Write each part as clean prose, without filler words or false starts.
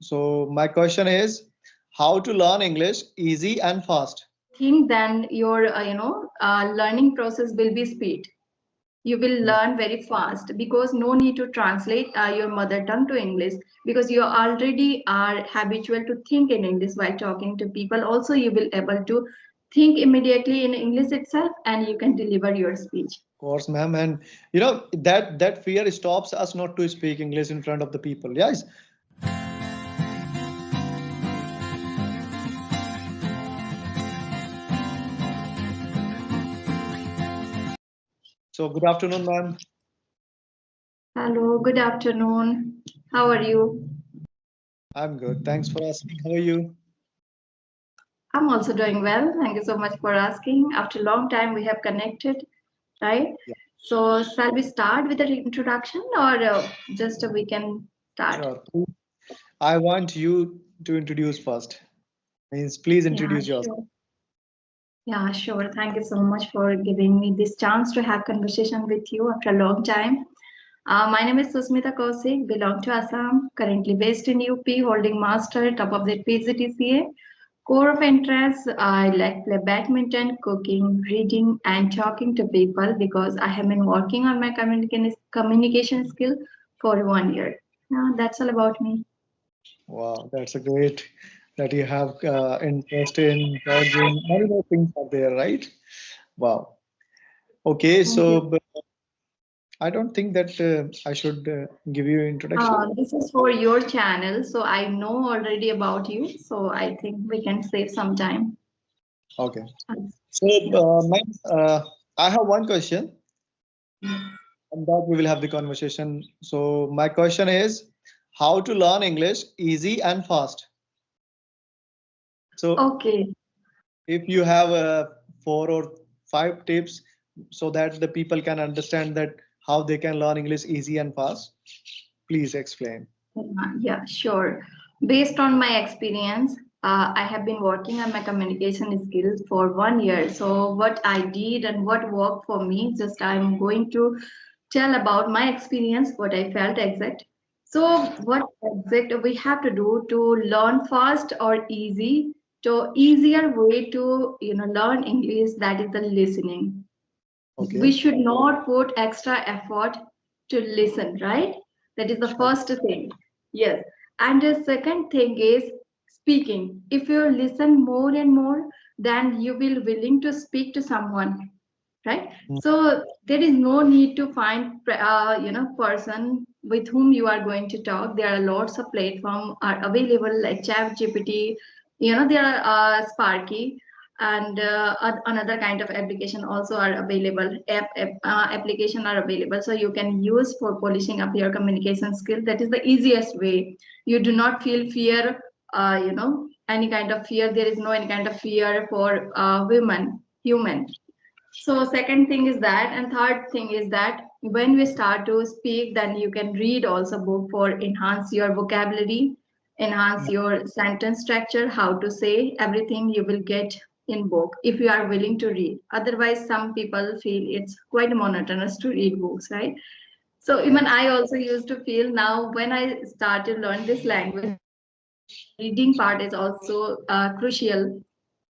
So my question is how to learn English easy and fast. Think then your learning process will be speed. You will Hmm. learn very fast because no need to translate your mother tongue to English because you already are habitual to think in English while talking to people. Also, you will able to think immediately in English itself and you can deliver your speech. Of course, ma'am, and you know that fear stops us not to speak English in front of the people. Yes. So good afternoon, ma'am. Hello, good afternoon. How are you? I'm good. Thanks for asking. How are you? I'm also doing well. Thank you so much for asking. After a long time, we have connected, right? Yeah, So, shall we start with the introduction or just we can start? sure. I want you to introduce first. Means please Yeah, introduce yourself. sure. Yeah, sure. Thank you so much for giving me this chance to have conversation with you after a long time. My name is Sushmita Kaushik, belong to Assam, currently based in UP, holding master, top of the PGDCA. Core of interest, I like play badminton, cooking, reading, and talking to people because I have been working on my communication skill for 1 year. Yeah, that's all about me. Wow, that's a great that you have interest in dodging. Many more things are there, right? Wow. Okay, Thank you. so but I don't think that I should give you introduction. This is for your channel, so I know already about you, so I think we can save some time. Okay. So, Yeah. I have one question, and that we will have the conversation. So, my question is how to learn English easy and fast. So, Okay. if you have 4 or 5 tips so that the people can understand that how they can learn English easy and fast, please explain. Yeah, sure. Based on my experience, I have been working on my communication skills for 1 year. So, what I did and what worked for me, just I'm going to tell about my experience, what I felt exact. So, what exact we have to do to learn fast or easy? To easier way to learn English, that is the listening. We Okay. should not put extra effort to listen, right? That is the first thing. Yes. And the second thing is speaking. If you listen more and more, then you will willing to speak to someone, right? Mm. So there is no need to find person with whom you are going to talk. There are lots of platforms are available like chat gpt, there are sparky, and another kind of application also are available. Application are available, so you can use for polishing up your communication skill. That is the easiest way. You do not feel fear, any kind of fear. There is no any kind of fear for women human. So second thing is that, and third thing is that when we start to speak, then you can read also book for enhance your vocabulary, enhance your sentence structure, how to say everything you will get in book if you are willing to read. Otherwise, some people feel it's quite monotonous to read books, right? So even Right. I also used to feel now when I started to learn this language, reading part is also crucial.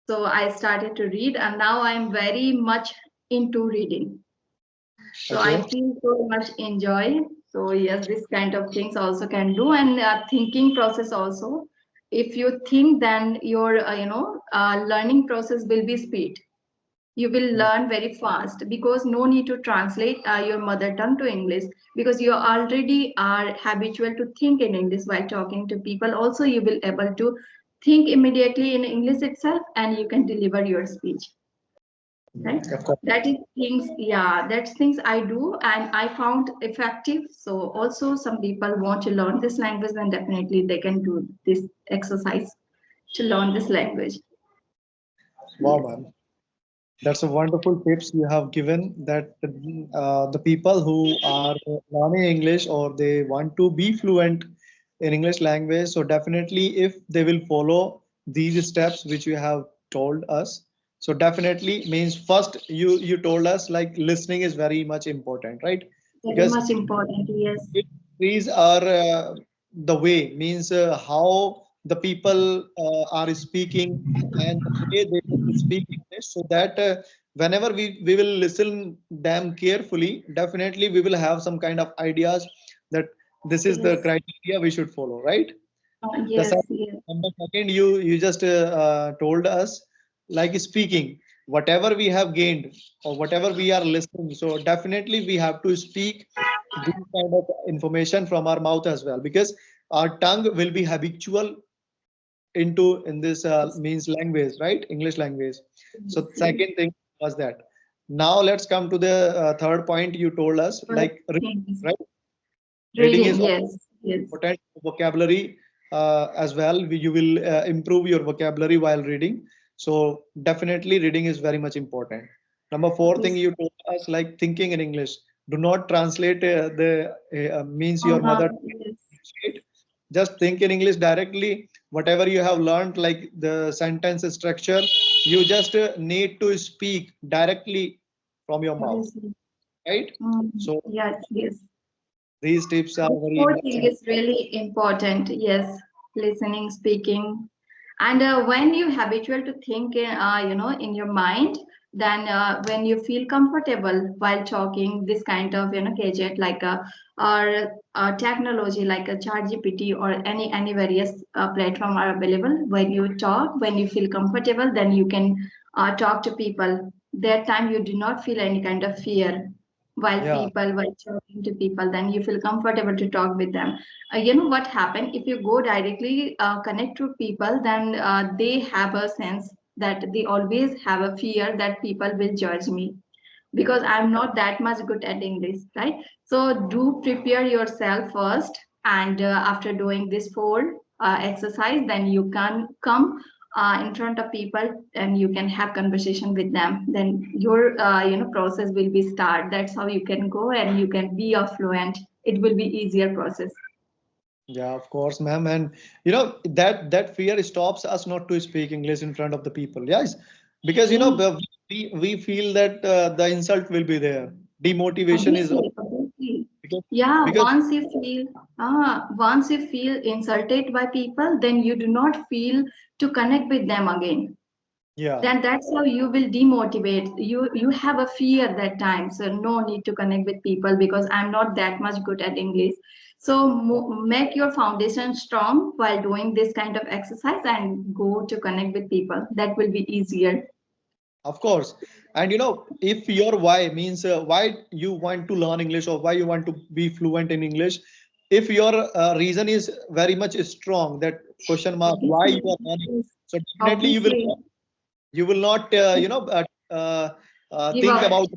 So I started to read, and now I'm very much into reading. So I Okay. feel so much enjoy. So yes, this kind of things also can do, and thinking process also. If you think, then your learning process will be speed. You will Mm. learn very fast because no need to translate your mother tongue to English because you already are habitual to think in English while talking to people. Also, you will able to think immediately in English itself, and you can deliver your speech, right? Of course. That is things, yeah, that's things I do and I found effective. So also some people want to learn this language, then definitely they can do this exercise to learn this language. Wow, Yes. man. That's a wonderful tips you have given that the people who are learning English or they want to be fluent in English language, so definitely if they will follow these steps which you have told us, so definitely means first you told us like listening is very much important, right? Very Because much important, yes. it increase our the way means how the people are speaking and the way they speak English, so that whenever we will listen them carefully, definitely we will have some kind of ideas that this is the Yes. criteria we should follow, right? The Yes. Yes. number second, you just told us like speaking whatever we have gained or whatever we are listening. So definitely we have to speak this kind of information from our mouth as well, because our tongue will be habitual into in this means language, right? English language. So Yes. second thing was that. Now let's come to the third point you told us, But like things. right? Reading Reading. is Yes. Yes. important vocabulary as well. You will improve your vocabulary while reading. So definitely reading is very much important. Number four thing Yes. you told us, like thinking in English. Do not translate the means your mother. Yes. Just think in English directly. Whatever you have learned, like the sentence structure, you just need to speak directly from your mouth, Yes. right? So Yes. Yes. these tips are The very fourth much thing is really important. Yes, listening, speaking, and when you habitual to think, in your mind, then when you feel comfortable while talking, this kind of gadget like a or technology like a chat GPT or any various platform are available. When you talk, when you feel comfortable, then you can talk to people. That time you do not feel any kind of fear yeah. while talking to people, then you feel comfortable to talk with them. What happened if you go directly connect to people, then they have a sense that they always have a fear that people will judge me because I'm not that much good at English, right? So do prepare yourself first, and after doing this four exercise, then you can come in front of people and you can have conversation with them. Then your process will be start. That's how you can go and you can be a fluent. It will be easier process. Yeah, of course, ma'am. And that fear stops us not to speak English in front of the people. Yes, because Yeah, we feel that the insult will be there. Demotivation is obviously, obviously. because Yeah, because once you feel insulted by people, then you do not feel to connect with them again. yeah, Then that's how you will demotivate. You have a fear that time, so no need to connect with people because I'm not that much good at English. So make your foundation strong while doing this kind of exercise and go to connect with people. That will be easier. of course. And if your why means why you want to learn English or why you want to be fluent in English, if your reason is very much strong, that question mark why you Obviously, are learning, yes. so definitely Obviously, you will not give think up. about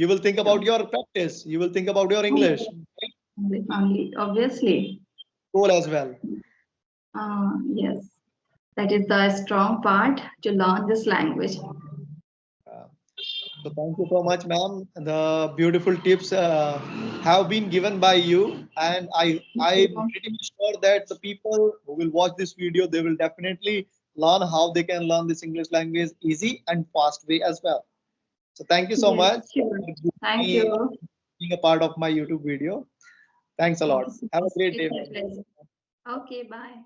you will think about your practice, you will think about your English Only, obviously. goal as well. Yes, that is the strong part to learn this language. uh, so thank you so much, ma'am. The beautiful tips have been given by you, and I'm pretty much sure that the people who will watch this video, they will definitely learn how they can learn this English language easy and fast way as well. So thank you so Yes, much sure. for Thank you. being a part of my YouTube video. Thanks a Thank lot. you so Have much. a great It's day, my man. pleasure. Okay, bye.